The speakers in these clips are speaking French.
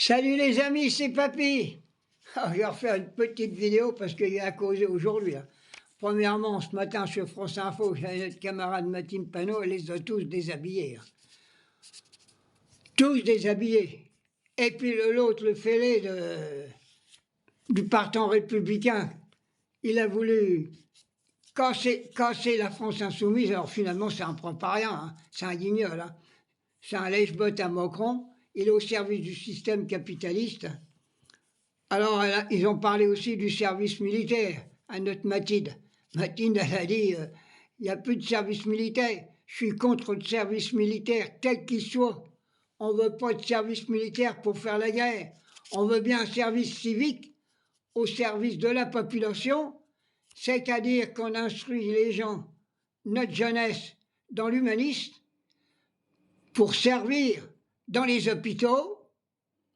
Salut les amis, c'est Papy. Je vais refaire une petite vidéo parce qu'il y a à causer aujourd'hui, là. Premièrement, ce matin sur France Info, j'ai notre camarade Mathilde Panot, elle les a tous déshabillés, là. Tous déshabillés. Et puis l'autre, le fêlé du parti républicain, il a voulu casser la France insoumise. Alors finalement, ça n'en prend pas rien, hein. C'est un guignol, hein. C'est un lèche-botte à Macron. Il est au service du système capitaliste. Alors, ils ont parlé aussi du service militaire à notre Mathilde. Mathilde, elle a dit, il n'y a plus de service militaire. Je suis contre le service militaire, tel qu'il soit. On ne veut pas de service militaire pour faire la guerre. On veut bien un service civique au service de la population, c'est-à-dire qu'on instruit les gens, notre jeunesse, dans l'humanisme, pour servir dans les hôpitaux,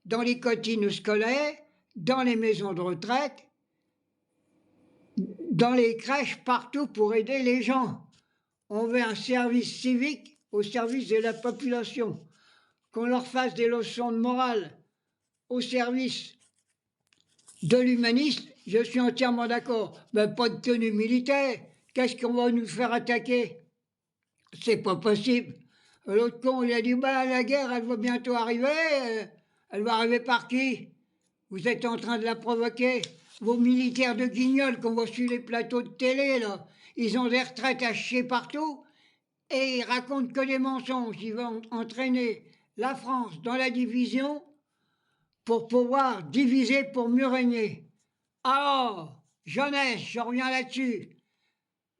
dans les cantines scolaires, dans les maisons de retraite, dans les crèches, partout pour aider les gens. On veut un service civique au service de la population, qu'on leur fasse des leçons de morale au service de l'humanisme. Je suis entièrement d'accord, mais pas de tenue militaire. Qu'est-ce qu'on va nous faire attaquer? C'est pas possible. L'autre con, il a dit, bah, la guerre, elle va bientôt arriver. Elle va arriver par qui? Vous êtes en train de la provoquer. Vos militaires de guignol qu'on voit sur les plateaux de télé, là, ils ont des retraites à chier partout et ils racontent que des mensonges. Ils vont entraîner la France dans la division pour pouvoir diviser pour mieux régner. Alors, jeunesse, je reviens là-dessus.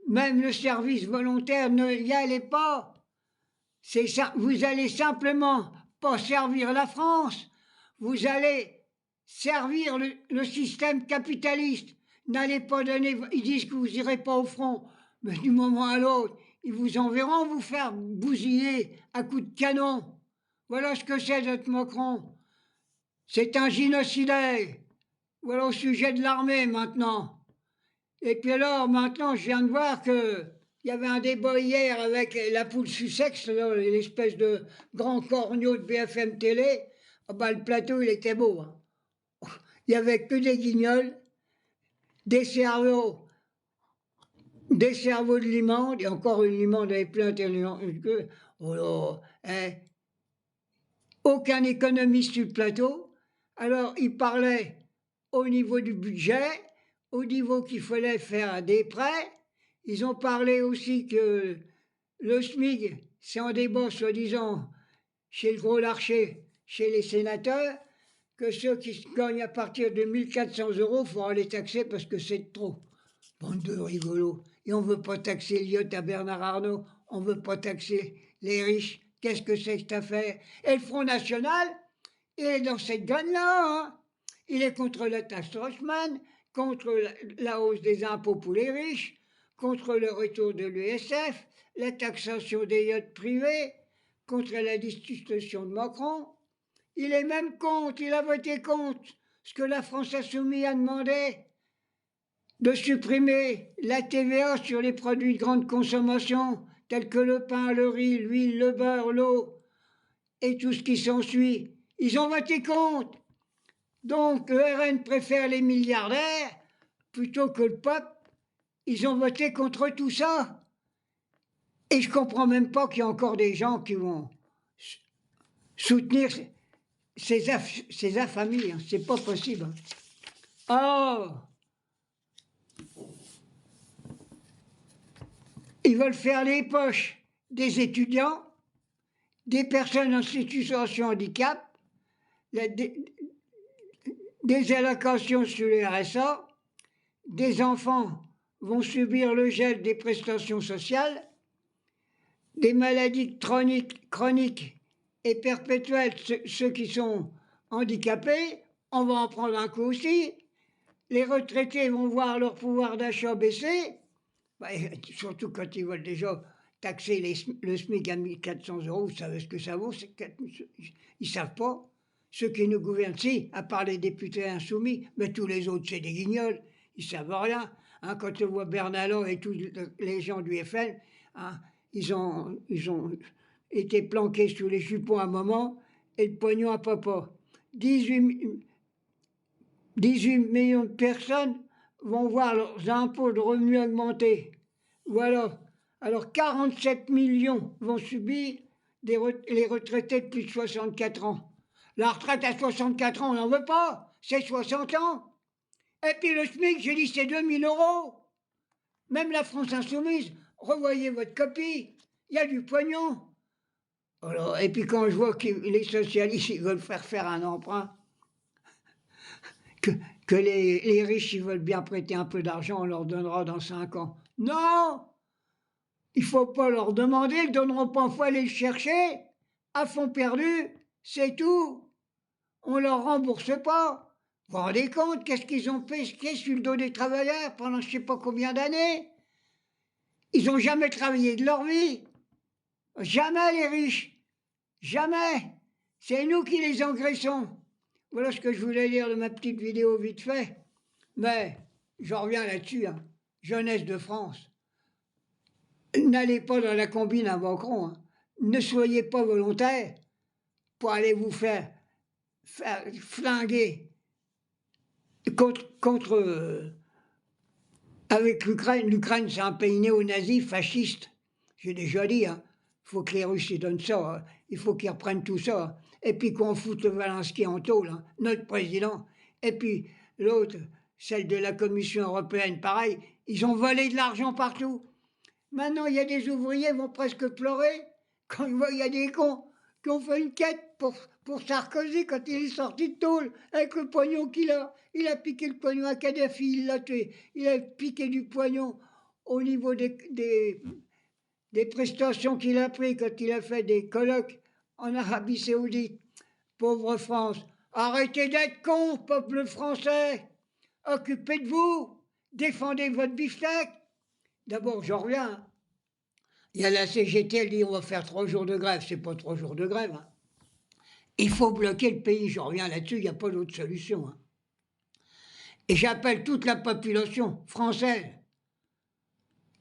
Même le service volontaire, ne y allez pas. C'est ça, vous allez simplement pas servir la France, vous allez servir le système capitaliste. N'allez pas donner, ils disent que vous n'irez pas au front, mais du moment à l'autre, ils vous enverront vous faire bousiller à coups de canon. Voilà ce que c'est notre Macron. C'est un génocidaire. Voilà au sujet de l'armée maintenant. Et puis alors, maintenant, je viens de voir que il y avait un débat hier avec la poule Sussex, l'espèce de grand corneau de BFM Télé. Ah bah, le plateau, il était beau, hein. Il n'y avait que des guignols, des cerveaux de limande, et encore une limande elle est plus intelligente que. Oh là, hein. Aucun économiste sur le plateau. Alors, il parlait au niveau du budget, au niveau qu'il fallait faire des prêts. Ils ont parlé aussi que le SMIC, c'est en débat, soi-disant, chez le gros Larcher, chez les sénateurs, que ceux qui gagnent à partir de 1 400 €, il faudra les taxer parce que c'est trop. Bande de rigolos. Et on ne veut pas taxer l'yacht à Bernard Arnault, on ne veut pas taxer les riches. Qu'est-ce que c'est que cette affaire? Et le Front National, il est dans cette gagne-là, hein. Il est contre la taxe Rochman, contre la hausse des impôts pour les riches, contre le retour de l'USF, la taxation des yachts privés, contre la destitution de Macron. Il est même contre, il a voté contre ce que la France Insoumise a demandé, de supprimer la TVA sur les produits de grande consommation, tels que le pain, le riz, l'huile, le beurre, l'eau, et tout ce qui s'ensuit. Ils ont voté contre. Donc le RN préfère les milliardaires plutôt que le peuple. Ils ont voté contre tout ça. Et je ne comprends même pas qu'il y a encore des gens qui vont soutenir ces affamis. Hein. C'est pas possible. Oh, ils veulent faire les poches des étudiants, des personnes en situation de handicap, des allocations sur le RSA, des enfants vont subir le gel des prestations sociales, des maladies chroniques et perpétuelles, ceux qui sont handicapés, on va en prendre un coup aussi. Les retraités vont voir leur pouvoir d'achat baisser, bah, surtout quand ils veulent déjà taxer le SMIC à 1 400 €, vous savez ce que ça vaut, ils ne savent pas. Ceux qui nous gouvernent, si, à part les députés insoumis, mais tous les autres, c'est des guignols, ils ne savent rien. Hein, quand on voit Bernalon et tous les gens du FN, hein, ils ont été planqués sous les jupons à un moment et le pognon à papa. 18, 18 millions de personnes vont voir leurs impôts de revenus augmenter. Voilà. Alors 47 millions vont subir les retraités de plus de 64 ans. La retraite à 64 ans, on n'en veut pas. C'est 60 ans. Et puis le SMIC, j'ai dit, c'est 2000 euros. Même la France Insoumise, revoyez votre copie. Il y a du pognon. Alors, et puis quand je vois que les socialistes ils veulent faire un emprunt, que, que les riches ils veulent bien prêter un peu d'argent, on leur donnera dans 5 ans. Non! Il ne faut pas leur demander, ils ne donneront pas, il faut aller le chercher. À fond perdu, c'est tout. On ne leur rembourse pas. Vous vous rendez compte, qu'est-ce qu'ils ont pesqué sur le dos des travailleurs pendant je ne sais pas combien d'années? Ils n'ont jamais travaillé de leur vie. Jamais les riches. Jamais. C'est nous qui les engraissons. Voilà ce que je voulais dire de ma petite vidéo vite fait. Mais, j'en reviens là-dessus, hein. Jeunesse de France. N'allez pas dans la combine à Macron. Hein. Ne soyez pas volontaires pour aller vous faire flinguer avec l'Ukraine. L'Ukraine, c'est un pays néo-nazi, fasciste. J'ai déjà dit, hein. Il faut que les Russes ils donnent ça. Hein. Il faut qu'ils reprennent tout ça. Hein. Et puis qu'on foute le Zelensky en tôle, hein, notre président. Et puis l'autre, celle de la Commission européenne, pareil. Ils ont volé de l'argent partout. Maintenant, il y a des ouvriers qui vont presque pleurer quand ils voient qu'il y a des cons qui ont fait une quête pour Sarkozy quand il est sorti de tôle avec le pognon qu'il a. Il a piqué le pognon à Kadhafi, il l'a tué. Il a piqué du pognon au niveau des prestations qu'il a pris quand il a fait des colloques en Arabie Saoudite. Pauvre France. Arrêtez d'être cons, peuple français. Occupez de vous. Défendez votre beefsteak. D'abord, j'en reviens. Il y a la CGT, elle dit on va faire 3 jours de grève. C'est pas 3 jours de grève. Hein. Il faut bloquer le pays. J'en reviens là-dessus, il n'y a pas d'autre solution. Hein. Et j'appelle toute la population française,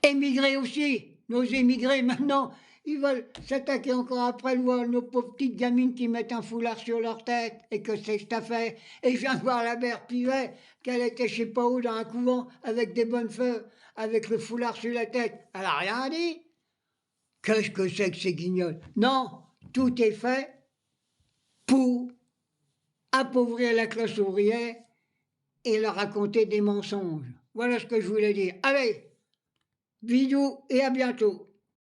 émigrés aussi, nos émigrés maintenant, ils veulent s'attaquer encore après le voile, nos pauvres petites gamines qui mettent un foulard sur leur tête, et que c'est que ça fait. Et je viens de voir la mère Pivet, qu'elle était je sais pas où dans un couvent avec des bonnes feuilles, avec le foulard sur la tête. Elle a rien dit. Qu'est-ce que c'est que ces guignols? Non, tout est fait pour appauvrir la classe ouvrière et leur raconter des mensonges. Voilà ce que je voulais dire. Allez, bisous et à bientôt.